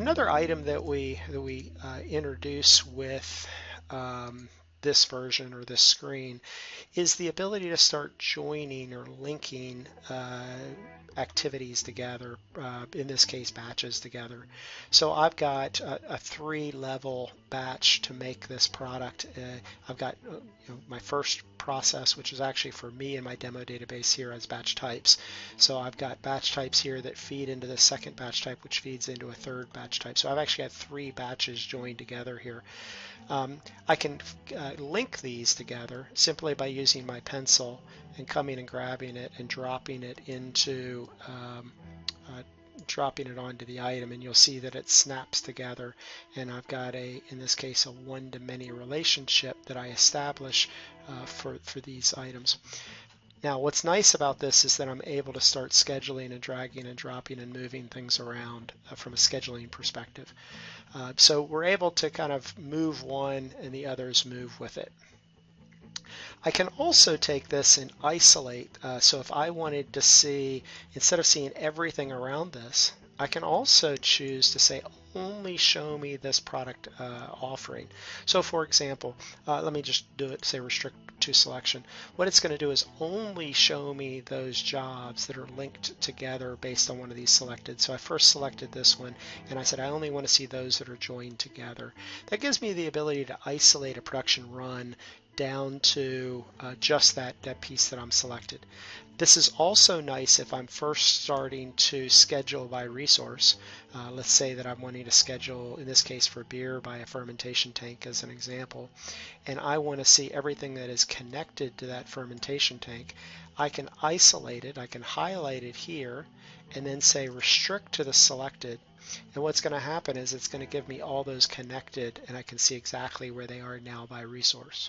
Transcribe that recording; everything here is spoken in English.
Another item that we introduce with this version or this screen is the ability to start joining or linking activities together, in this case batches together. So I've got a 3-level batch to make this product. I've got my first process, which is actually for me in my demo database here as batch types. So I've got batch types here that feed into the second batch type, which feeds into a third batch type. So I've actually got 3 batches joined together here. I can link these together simply by using my pencil and coming and grabbing it and dropping it into dropping it onto the item, and you'll see that it snaps together, and I've got in this case, a one-to-many relationship that I establish for these items. Now, what's nice about this is that I'm able to start scheduling and dragging and dropping and moving things around from a scheduling perspective. So we're able to kind of move one and the others move with it. I can also take this and isolate. So if I wanted to see, instead of seeing everything around this, I can also choose to say only show me this product offering. So for example, let me just do it, say restrict to selection. What it's going to do is only show me those jobs that are linked together based on one of these selected. So I first selected this one and I said I only want to see those that are joined together. That gives me the ability to isolate a production run down to just that piece that I'm selected. This is also nice if I'm first starting to schedule by resource. Let's say that I'm wanting to schedule, in this case for beer, by a fermentation tank as an example, and I want to see everything that is connected to that fermentation tank. I can isolate it, I can highlight it here, and then say restrict to the selected. And what's going to happen is it's going to give me all those connected, and I can see exactly where they are now by resource.